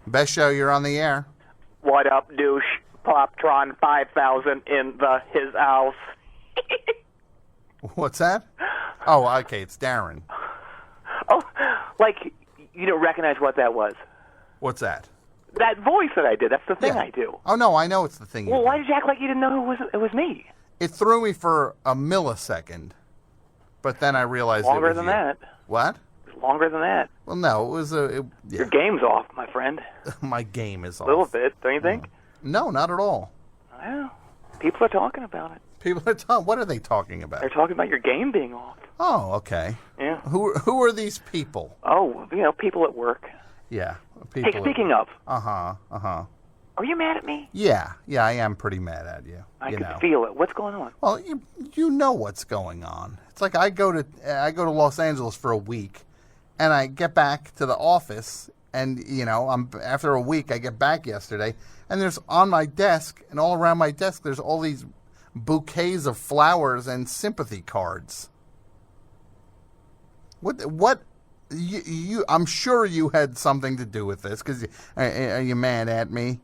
Best show, you're on the air. What up, douche? Poptron 5000 in his house. What's that? Oh, okay, it's Darren. Oh, like, you don't recognize what that was? What's that? That voice that I did, that's the thing I do. Oh, no, I know it's the thing you do. Well, why did you act like you didn't know it was me? It threw me for a millisecond, but then I realized Longer it was than you. That. What? Longer than that. Well, no, it was a... Your game's off, my friend. My game is off. A little bit, don't you think? No, not at all. Well, people are talking about it. People are talking... What are they talking about? They're talking about your game being off. Oh, okay. Yeah. Who are these people? Oh, people at work. Yeah. People Hey, speaking of. Uh-huh. Are you mad at me? Yeah, I am pretty mad at you. I can feel it. What's going on? Well, you know what's going on. It's like I go to Los Angeles for a week, and I get back to the office, and after a week I get back yesterday, and there's on my desk and all around my desk there's all these bouquets of flowers and sympathy cards. What? I'm sure you had something to do with this because are you mad at me?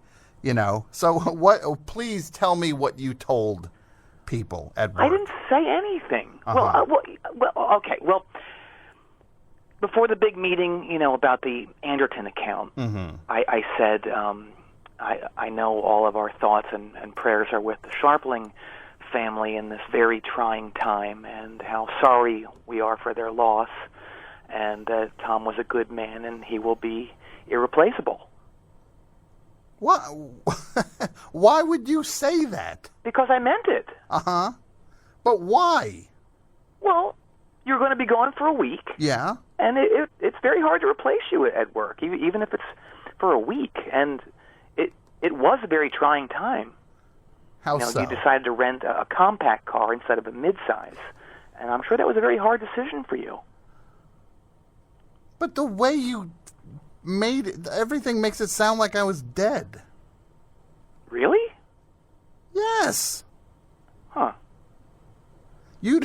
So what? Please tell me what you told people at work. I didn't say anything. Uh-huh. Well, okay. Well, before the big meeting, about the Anderton account, Mm-hmm. I said, I know all of our thoughts and prayers are with the Scharpling family in this very trying time, and how sorry we are for their loss, and that Tom was a good man, and he will be irreplaceable. What? Why would you say that? Because I meant it. Uh-huh. But why? Well, you're going to be gone for a week. Yeah. And it's very hard to replace you at work, even if it's for a week. And it was a very trying time. How so? You decided to rent a compact car instead of a midsize. And I'm sure that was a very hard decision for you. But the way you made it, everything makes it sound like I was dead. Really? Yes. Huh. You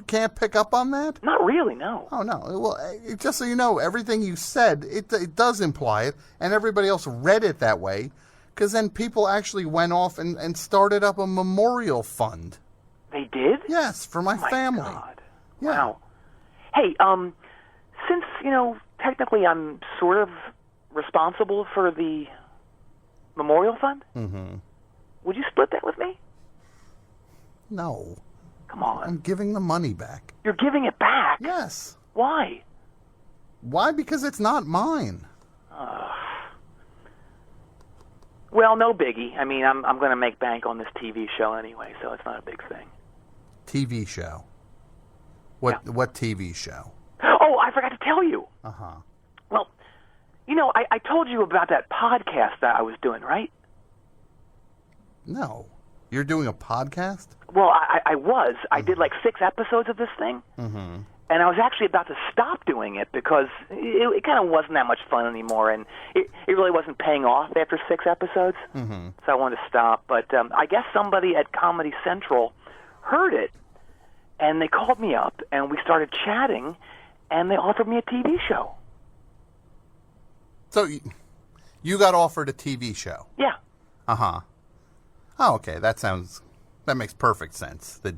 can't pick up on that? Not really, no. Oh, no. Well, just so you know, everything you said, it does imply it, and everybody else read it that way, because then people actually went off and started up a memorial fund. They did? Yes, for my family. God. Yeah. Wow. Hey, since, technically I'm sort of responsible for the memorial fund, would you split that with me? No. Come on. I'm giving the money back. You're giving it back? Yes. Why? Why? Because it's not mine. Well, no biggie. I mean, I'm going to make bank on this TV show anyway, so it's not a big thing. TV show? What TV show? Oh, I forgot to tell you. Uh-huh. Well, I told you about that podcast that I was doing, right? No. You're doing a podcast? Well, I was. I did like 6 episodes of this thing. Mm-hmm. And I was actually about to stop doing it because it kind of wasn't that much fun anymore, and it really wasn't paying off after 6 episodes. Mm-hmm. So I wanted to stop. But I guess somebody at Comedy Central heard it, and they called me up, and we started chatting, and they offered me a TV show. So you got offered a TV show? Yeah. Uh-huh. Oh, okay. That makes perfect sense that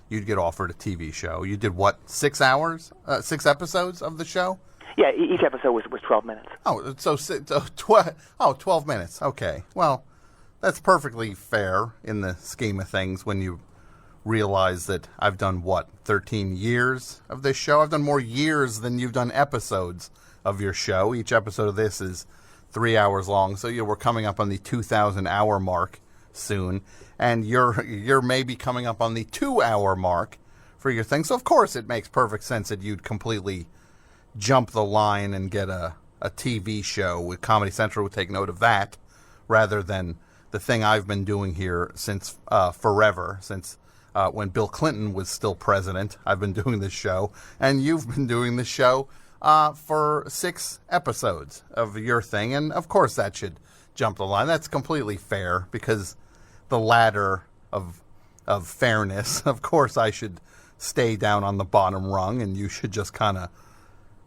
you'd get offered a TV show. You did what, 6 hours? 6 episodes of the show? Yeah, each episode was 12 minutes. Oh, so 12 minutes. Okay. Well, that's perfectly fair in the scheme of things when you realize that I've done, 13 years of this show? I've done more years than you've done episodes of your show. Each episode of this is 3 hours long, so we're coming up on the 2,000-hour mark soon, and you're maybe coming up on the 2-hour mark for your thing. So, of course, it makes perfect sense that you'd completely jump the line and get a TV show. With Comedy Central would take note of that rather than the thing I've been doing here since forever, since when Bill Clinton was still president. I've been doing this show, and you've been doing this show for 6 episodes of your thing, and of course that should jump the line. That's completely fair, because the ladder of fairness, of course I should stay down on the bottom rung, and you should just kind of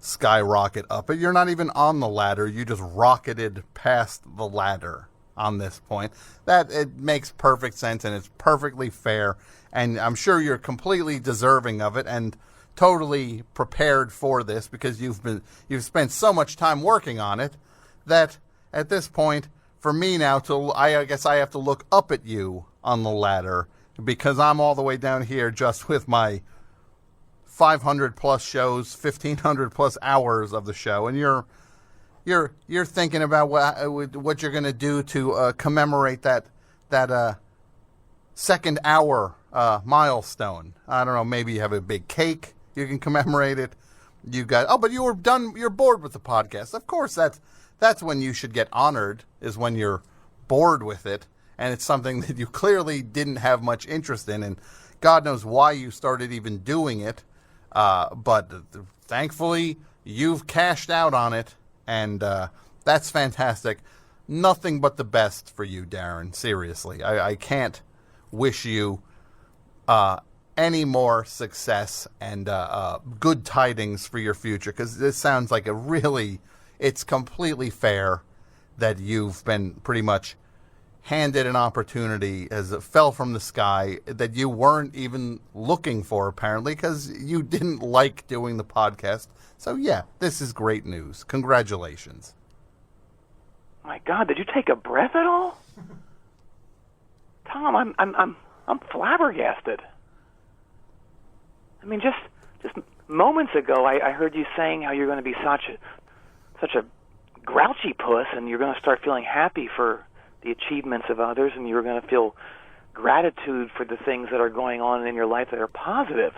skyrocket up it. You're not even on the ladder. You just rocketed past the ladder on this point. That it makes perfect sense, and it's perfectly fair, and I'm sure you're completely deserving of it and totally prepared for this because you've spent so much time working on it that at this point, for me now, I guess I have to look up at you on the ladder because I'm all the way down here just with my 500 plus shows, 1,500 plus hours of the show, and you're thinking about what you're going to do to commemorate that second hour milestone. I don't know. Maybe you have a big cake. You can commemorate it. But you were done. You're bored with the podcast. Of course, that's when you should get honored. Is when you're bored with it, and it's something that you clearly didn't have much interest in, and God knows why you started even doing it. But thankfully, you've cashed out on it, and that's fantastic. Nothing but the best for you, Darren. Seriously, I can't wish you any more success and good tidings for your future, because this sounds like it's completely fair that you've been pretty much handed an opportunity as it fell from the sky that you weren't even looking for, apparently, because you didn't like doing the podcast. So yeah, this is great news. Congratulations. My God, did you take a breath at all? Tom, I'm flabbergasted. I mean, just moments ago, I heard you saying how you're going to be such a grouchy puss, and you're going to start feeling happy for the achievements of others, and you're going to feel gratitude for the things that are going on in your life that are positive.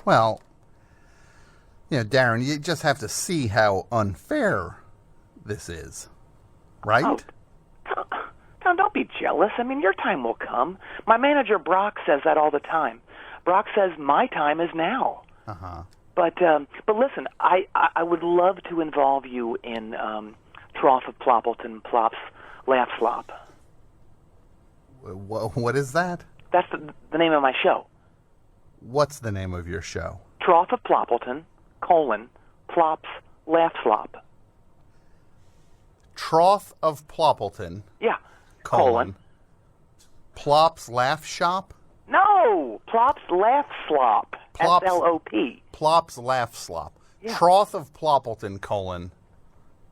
Well, Darren, you just have to see how unfair this is, right? Oh, Tom, don't be jealous. I mean, your time will come. My manager, Brock, says that all the time. Brock says my time is now. But listen, I would love to involve you in Trough of Ploppleton, Plop's Laugh Slop. What is that? That's the name of my show. What's the name of your show? Trough of Ploppleton, Plop's Laugh Slop. Trough of Ploppleton. Yeah. Plop's Laugh Shop? No, Plop's Laugh Slop. S-L-O-P. Plop's Laugh Slop. Yeah. Trough of Ploppleton,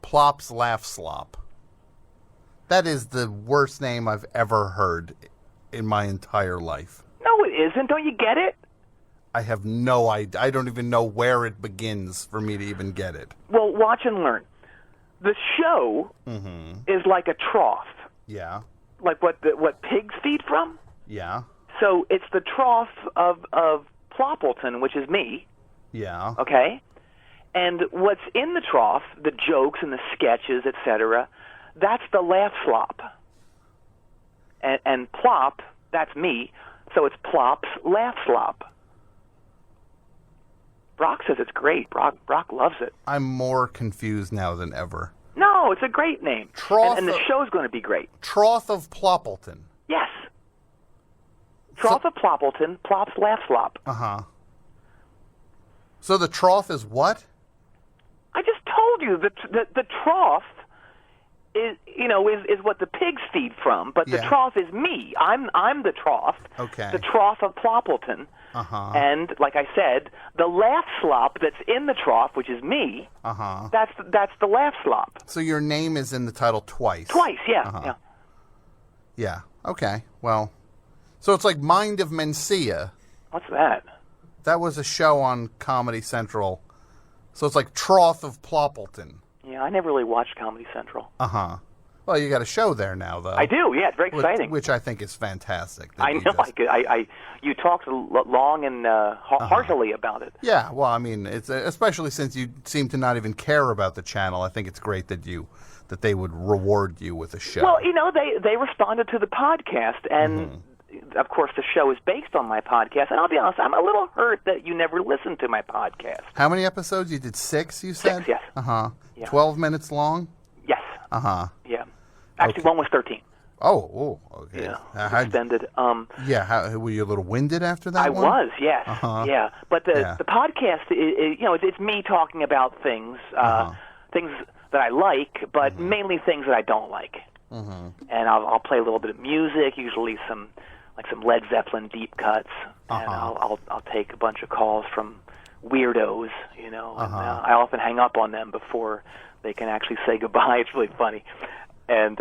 Plop's Laugh Slop. That is the worst name I've ever heard in my entire life. No, it isn't. Don't you get it? I have no idea. I don't even know where it begins for me to even get it. Well, watch and learn. The show is like a trough. Yeah. Like what pigs feed from? Yeah. So it's the trough of Ploppleton, which is me. Yeah. Okay? And what's in the trough, the jokes and the sketches, etc., that's the laugh slop. And Plop, that's me, so it's Plop's Laugh Slop. Brock says it's great. Brock loves it. I'm more confused now than ever. No, it's a great name. And the show's going to be great. Trough of Ploppleton. Yes. Trough of Ploppleton, Plop's Laugh Slop. So the trough is what? I just told you the trough is what the pigs feed from, but the trough is me. I'm the trough. Okay. The Trough of Ploppleton. And like I said, the laugh slop that's in the trough, which is me. That's the laugh slop. So your name is in the title twice. Twice, yeah. Yeah. Okay. Well, so it's like Mind of Mencia. What's that? That was a show on Comedy Central. So it's like Trough of Ploppleton. Yeah, I never really watched Comedy Central. Well, you got a show there now, though. I do, yeah. It's very exciting. Which I think is fantastic. I know. You talked long and heartily about it. Yeah, well, I mean, it's especially since you seem to not even care about the channel. I think it's great that they would reward you with a show. Well, they responded to the podcast, and of course, the show is based on my podcast. And I'll be honest, I'm a little hurt that you never listened to my podcast. How many episodes? You did 6, you said? 6, yes. Yeah. 12 minutes long? Yes. Yeah. Actually, one was 13. Okay. Yeah, How'd- extended. yeah, were you a little winded after that I one? was, yes, yeah. But the Yeah. the podcast, it's me talking about things, things that I like, but mainly things that I don't like. And I'll play a little bit of music, usually some Led Zeppelin deep cuts, and I'll take a bunch of calls from weirdos, and I often hang up on them before they can actually say goodbye. It's really funny. And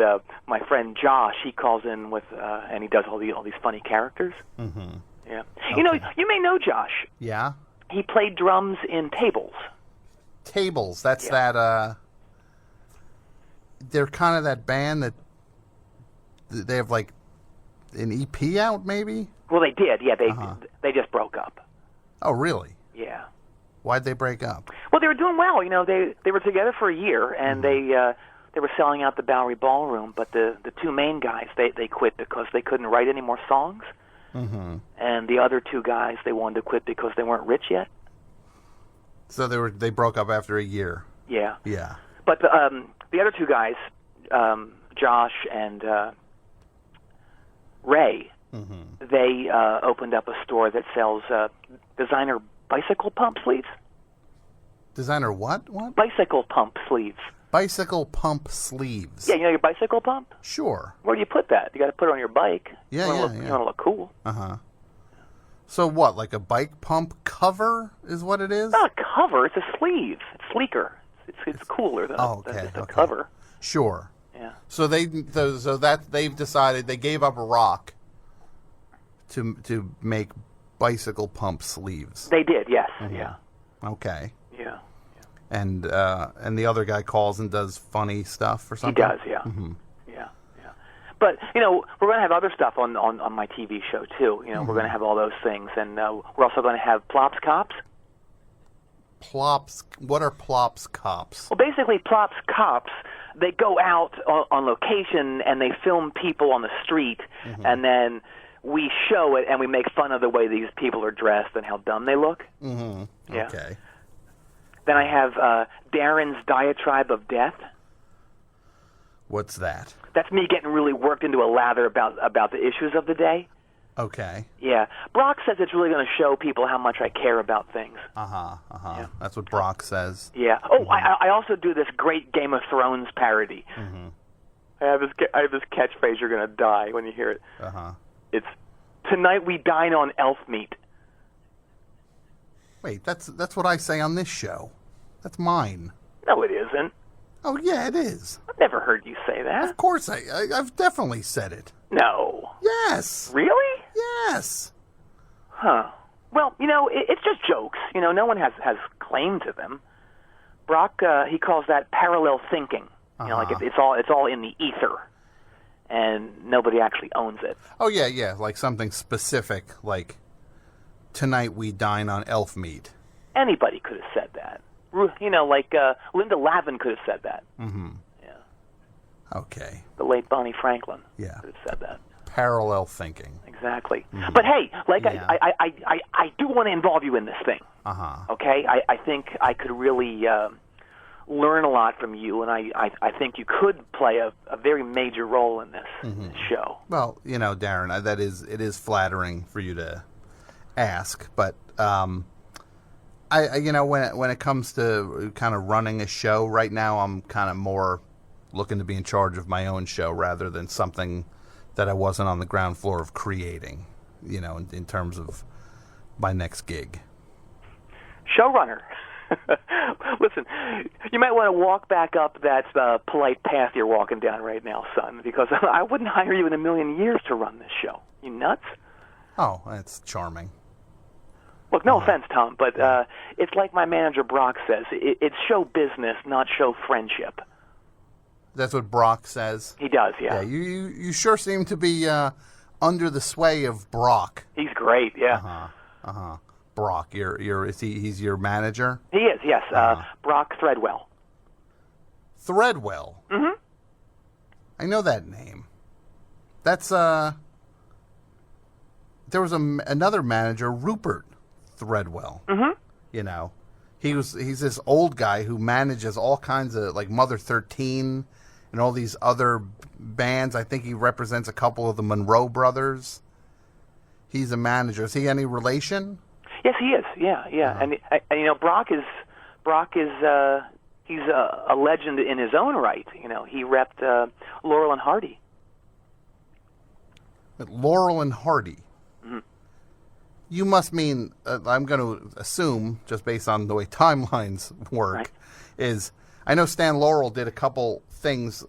my friend Josh, he calls in with, and he does all these funny characters. Yeah, Okay. you may know Josh. Yeah. He played drums in Tables. Tables. That's Yeah. that. They're kind of that band that they have like an EP out, maybe. Well, they did. Yeah, they just broke up. Oh, really? Yeah. Why'd they break up? Well, they were doing well. They were together for a year, and they were selling out the Bowery Ballroom. But the two main guys they quit because they couldn't write any more songs. And the other two guys, they wanted to quit because they weren't rich yet. So they broke up after a year. Yeah. Yeah. But the other two guys, Josh and Ray, they opened up a store that sells designer bicycle pump sleeves. Designer what? What? Bicycle pump sleeves. Bicycle pump sleeves. Yeah, you know your bicycle pump? Sure. Where do you put that? You got to put it on your bike. Yeah, you want to look cool. So what? Like a bike pump cover is what it is? Not a cover. It's a sleeve. It's sleeker. It's cooler than, than just a cover. Sure. Yeah. So they've decided they gave up rock to make bicycle pump sleeves. They did. Yes. Yeah. Okay. Yeah. And the other guy calls and does funny stuff or something. He does. Yeah. Yeah. Yeah. But we're going to have other stuff on my TV show too. We're going to have all those things, and we're also going to have Plops Cops. Plops. What are Plops Cops? Well, basically, Plops Cops, they go out on location and they film people on the street, and then we show it and we make fun of the way these people are dressed and how dumb they look. Yeah. Okay. Then I have Darren's Diatribe of Death. What's that? That's me getting really worked into a lather about the issues of the day. Okay. Yeah. Brock says it's really going to show people how much I care about things. Yeah. That's what Brock says. Yeah. Oh, I also do this great Game of Thrones parody. I have this catchphrase. You're going to die when you hear it. It's, "Tonight we dine on elf meat." Wait, that's what I say on this show. That's mine. No, it isn't. Oh yeah, it is. I've never heard you say that. Of course, I've definitely said it. No. Yes. Really? Yes. Huh. Well, it's just jokes. No one has claim to them. Brock, he calls that parallel thinking. Like it's all in the ether, and nobody actually owns it. Oh yeah, like something specific, like tonight we dine on elf meat. Anybody could have said that. Like Linda Lavin could have said that. Yeah. Okay. The late Bonnie Franklin. Yeah. Could have said that. Parallel thinking. Exactly. But hey, Yeah. I do want to involve you in this thing. Okay. I think I could really learn a lot from you, and I think you could play a very major role in this show. Well, Darren, it is flattering for you to ask, but when it comes to kind of running a show right now, I'm kind of more looking to be in charge of my own show rather than something that I wasn't on the ground floor of creating, in terms of my next gig. Showrunner. Listen, you might want to walk back up that polite path you're walking down right now, son, because I wouldn't hire you in a million years to run this show. You nuts? Oh, that's charming. Look, no offense, Tom, but it's like my manager Brock says. It's show business, not show friendship. That's what Brock says? He does, yeah. Yeah, you sure seem to be under the sway of Brock. He's great, yeah. Brock, he's your manager? He is, yes. Brock Threadwell. Threadwell? Mm-hmm. I know that name. That's, there was another manager, Rupert Threadwell. Mm-hmm. He's this old guy who manages all kinds of, like, Mother 13 and all these other bands. I think he represents a couple of the Monroe brothers. He's a manager. Is he any relation? Yes, he is. Yeah. And you know, Brock is he's a legend in his own right. You know, he repped Laurel and Hardy. Laurel and Hardy. Mm-hmm. You must mean, I'm going to assume, just based on the way timelines work, Right. is I know Stan Laurel did a couple things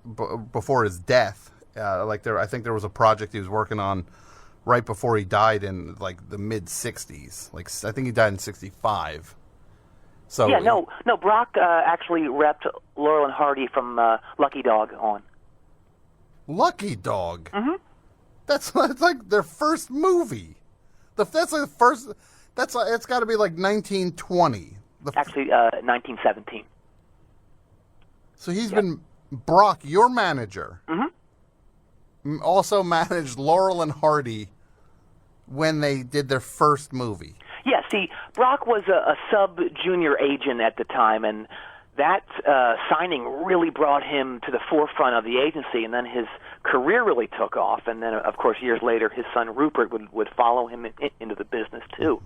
before his death. I think there was a project he was working on right before he died in like the mid '60s. Like I think he died in '65. So Yeah, no. Brock actually repped Laurel and Hardy from Lucky Dog on. Lucky Dog. Mm-hmm. That's like their first movie. That's like the first. It's got to be like 1920. Actually, 1917. So he's been Brock, your manager. Mm-hmm. Also managed Laurel and Hardy when they did their first movie. Yeah, see, Brock was a sub-junior agent at the time, and that signing really brought him to the forefront of the agency, and then his career really took off. And then, of course, years later, his son Rupert would follow him into the business, too.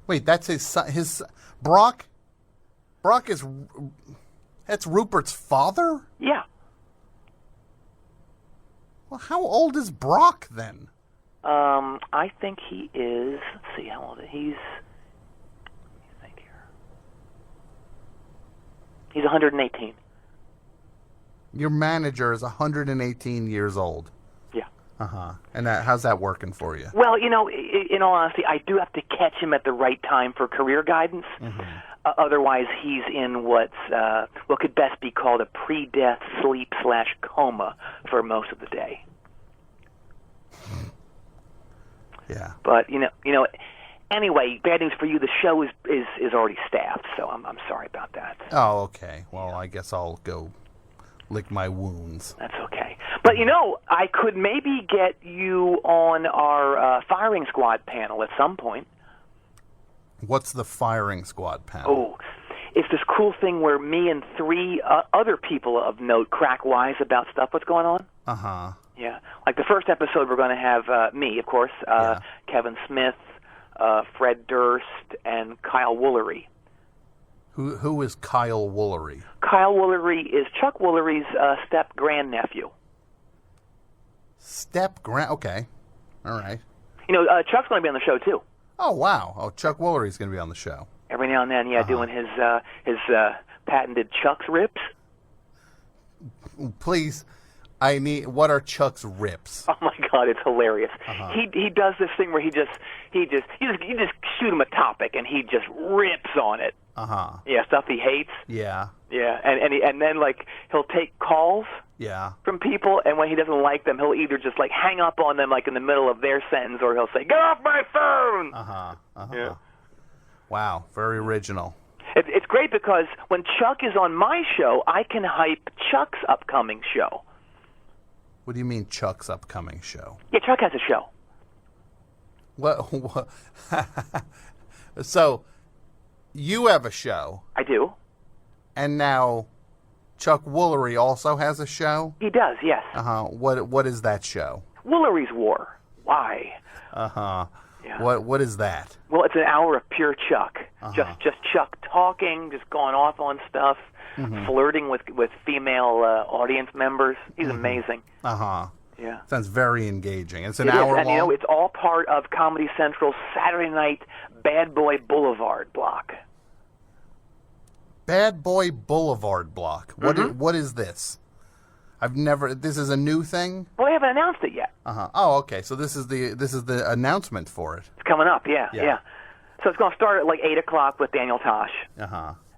Wait, that's his son? Brock is... That's Rupert's father? Yeah. Well, how old is Brock, then? I think he is... Let's see, how old is he? Let me think here. He's 118. Your manager is 118 years old. Yeah. Uh-huh. And how's that working for you? Well, you know, in all honesty, I do have to catch him at the right time for career guidance. Mm-hmm. Otherwise, he's in what could best be called a pre-death sleep/coma for most of the day. Yeah. But you know. Anyway, bad news for you. The show is already staffed, so I'm sorry about that. Oh, okay. Well, I guess I'll go lick my wounds. That's okay. But you know, I could maybe get you on our firing squad panel at some point. What's the firing squad panel? Oh, it's this cool thing where me and three other people of note crack wise about stuff that's going on. Uh-huh. Yeah. Like the first episode, we're going to have me, of course, Kevin Smith, Fred Durst, and Kyle Woolery. Who is Kyle Woolery? Kyle Woolery is Chuck Woolery's step-grandnephew. Okay. All right. You know, Chuck's going to be on the show, too. Oh, wow. Oh, Chuck Woolery's going to be on the show. Every now and then, doing his patented Chuck's rips. Please, what are Chuck's rips? Oh my God, it's hilarious. He does this thing where you just shoot him a topic and he just rips on it. Yeah, stuff he hates. Yeah. Yeah, and then like he'll take calls. Yeah. From people, and when he doesn't like them, he'll either just like hang up on them like in the middle of their sentence, or he'll say, "Get off my phone." Yeah. Wow, very original. It's great because when Chuck is on my show, I can hype Chuck's upcoming show. What do you mean, Chuck's upcoming show? Yeah, Chuck has a show. What? So, you have a show. I do. And now, Chuck Woolery also has a show? He does, yes. What is that show? Woolery's War. Why? Yeah. What is that? Well, it's an hour of pure Chuck. Just Chuck talking, just going off on stuff, flirting with female audience members. He's amazing. Yeah. Sounds very engaging. It's an hour long. And you know, it's all part of Comedy Central's Saturday night Bad Boy Boulevard block. Bad Boy Boulevard block. What is this? This is a new thing? Well, they haven't announced it yet. Oh, okay. So this is the announcement for it. It's coming up, yeah. So it's going to start at like 8 o'clock with Daniel Tosh.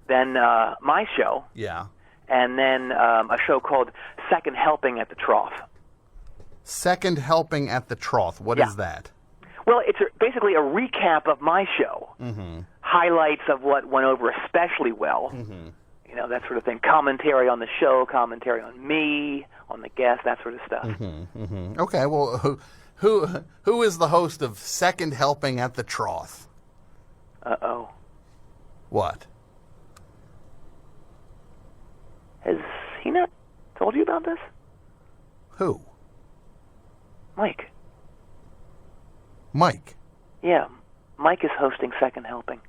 Then my show. Yeah. And then a show called Second Helping at the Trough. Second Helping at the Trough. What is that? Well, it's basically a recap of my show. Highlights of what went over especially well. You know, that sort of thing. Commentary on the show, commentary on me, on the guest, that sort of stuff. Okay, well, who is the host of Second Helping at the Trough? Uh-oh. What? Has he not told you about this? Who? Mike. Mike. Yeah, Mike is hosting Second Helping.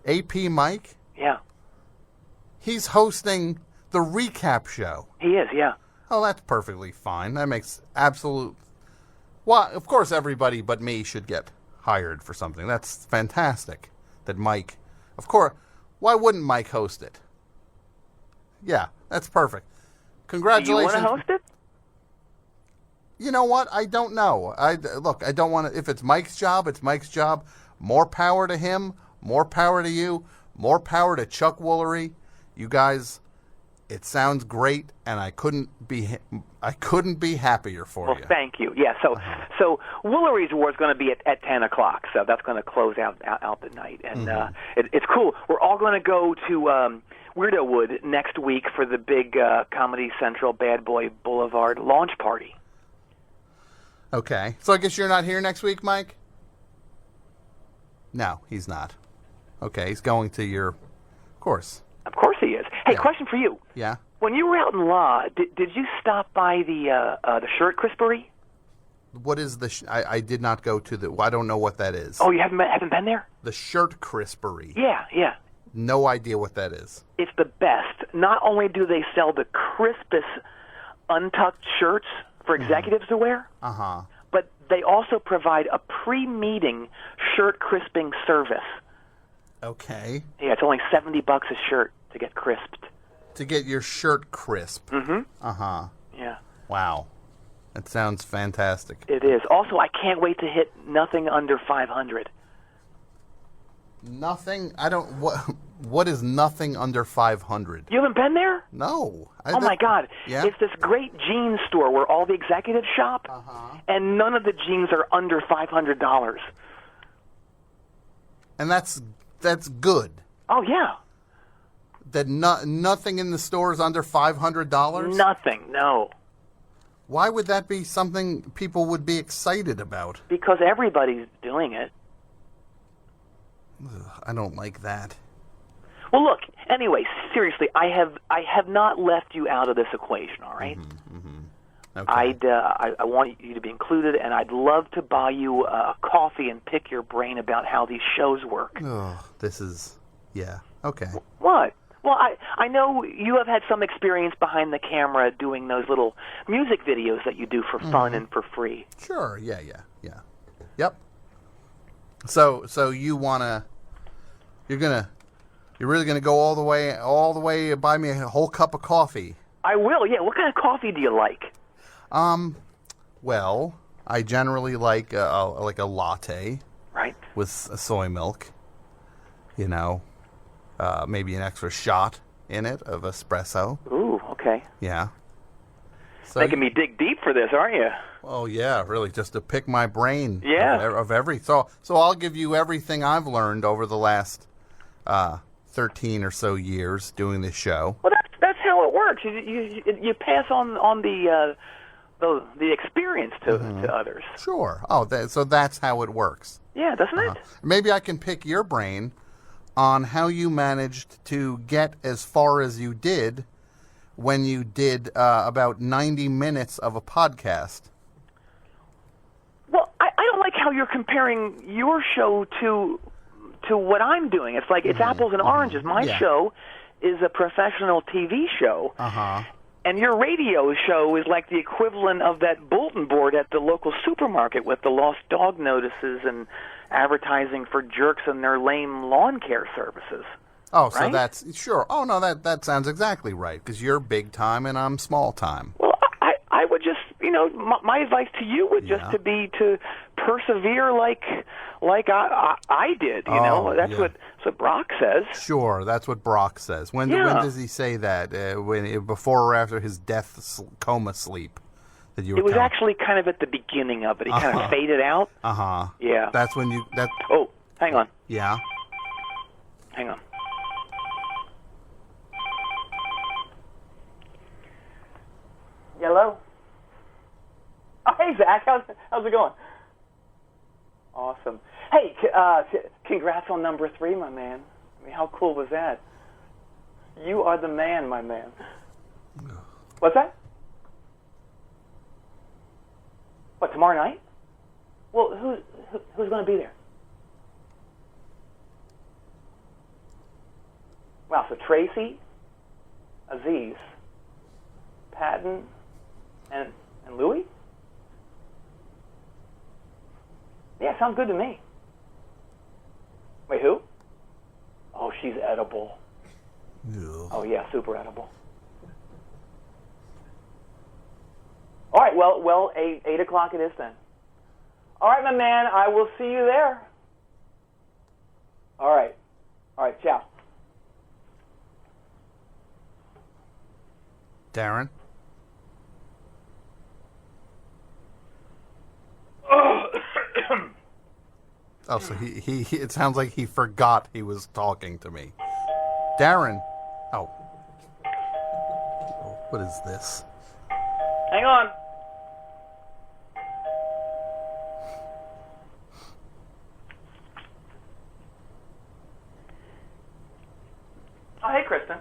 AP Mike? Yeah. He's hosting the recap show. He is, yeah. Oh, that's perfectly fine. That makes absolute... Well, of course, everybody but me should get hired for something. That's fantastic that Mike... Of course, why wouldn't Mike host it? Yeah, that's perfect. Congratulations. Do you want to host it? You know what? I don't know. Look, I don't want to... If it's Mike's job, it's Mike's job. More power to him. More power to you. More power to Chuck Woolery. You guys, it sounds great, and I couldn't be happier for you. Well, thank you. Yeah, so Woolery's War is going to be at 10 o'clock, so that's going to close out the night. And it's cool. We're all going to go to Weirdo Wood next week for the big Comedy Central Bad Boy Boulevard launch party. Okay. So I guess you're not here next week, Mike? No, he's not. Okay, he's going to your... Of course. Of course he is. Hey, Yeah. question for you. Yeah? When you were out in law, did you stop by the shirt crispery? What is the... I did not go to the... I don't know what that is. Oh, you haven't been there? The shirt crispery. Yeah. No idea what that is. It's the best. Not only do they sell the crispest untucked shirts for executives to wear, but they also provide a pre-meeting shirt crisping service. Okay. Yeah, it's only $70 a shirt to get crisped. To get your shirt crisp. Mm-hmm. Yeah. Wow. That sounds fantastic. It is. Also, I can't wait to hit nothing under 500. Nothing? I don't... What is nothing under 500? You haven't been there? No. Oh, my God. Yeah? It's this great jeans store where all the executives shop, and none of the jeans are under $500. And that's good. Oh, yeah. That nothing in the store is under $500? Nothing, no. Why would that be something people would be excited about? Because everybody's doing it. Ugh, I don't like that. Well, look, anyway, seriously, I have not left you out of this equation, all right? Okay. I want you to be included, and I'd love to buy you a coffee and pick your brain about how these shows work. Oh, this is... Yeah. Okay. What? Well, I know you have had some experience behind the camera doing those little music videos that you do for fun and for free. Sure. Yeah. Yep. So you wanna... You're really gonna go all the way buy me a whole cup of coffee? I will. Yeah. What kind of coffee do you like? Well, I generally like a latte, Right. with soy milk. You know, maybe an extra shot in it of espresso. Ooh. Okay. Yeah. So Making me dig deep for this, aren't you? Oh yeah, really, just to pick my brain. Yeah. Of every. So I'll give you everything I've learned over the last 13 or so years doing this show. Well, that's how it works. You pass on the experience to others. Sure. Oh, so that's how it works. Yeah, doesn't it? Maybe I can pick your brain on how you managed to get as far as you did when you did about 90 minutes of a podcast. Well, I don't like how you're comparing your show to what I'm doing. It's like it's apples and oranges. My show is a professional TV show. And your radio show is like the equivalent of that bulletin board at the local supermarket with the lost dog notices and advertising for jerks and their lame lawn care services. Oh, so right? that's... Sure. Oh, no, that sounds exactly right, because you're big time and I'm small time. Well, I would just, my advice to you would just to persevere like I did, That's what Brock says. Sure, that's what Brock says. When does he say that? Before or after his death coma sleep? That you were it was actually kind of at the beginning of it. He kind of faded out. Yeah. That's when you... Oh, hang on. Yeah? Hang on. Hello? Oh, hey, Zach. How's it going? Awesome. Hey, congrats on number 3, my man. I mean, how cool was that? You are the man, my man. What's that? What, tomorrow night? Well, who's going to be there? Wow, so Tracy, Aziz, Patton, and Louie? Yeah, sounds good to me. Wait, who? Oh, she's edible. Ugh. Oh, yeah, super edible. All right, well, 8 o'clock it is then. All right, my man, I will see you there. All right, ciao. Darren? Oh, so he it sounds like he forgot he was talking to me. Darren. Oh, what is this? Hang on. Oh, hey, Kristen.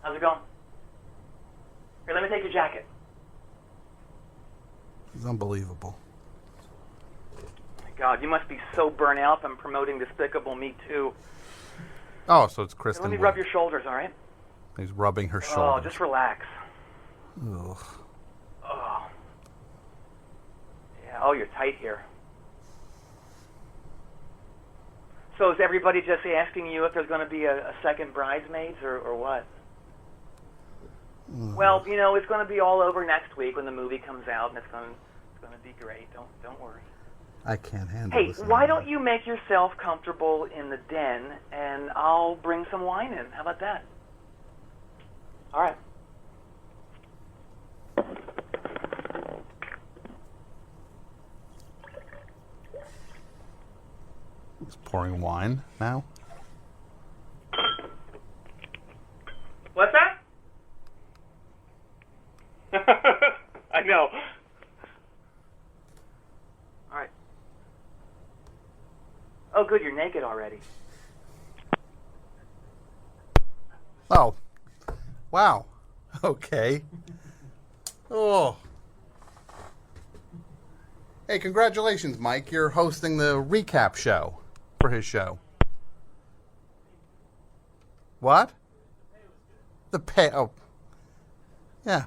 How's it going? Here, let me take your jacket. It's unbelievable. My God, you must be so burnt out from promoting Despicable Me Too. Oh, so it's Kristen. Let me rub your shoulders, all right? He's rubbing her Oh, shoulders. just relax. Ugh. Oh. Yeah, oh, you're tight here. So is everybody just asking you if there's going to be a second Bridesmaids or what? Well, you know, it's going to be all over next week when the movie comes out, and it's going to be great. Don't worry. I can't handle Hey, this. why don't you make yourself comfortable in the den, and I'll bring some wine in. How about that? All right. He's pouring wine now. What's that? I know. All right. Oh, good, you're naked already. Oh. Wow. Okay. Oh. Hey, congratulations, Mike. You're hosting the recap show for his show. What? The pay. Oh. Yeah.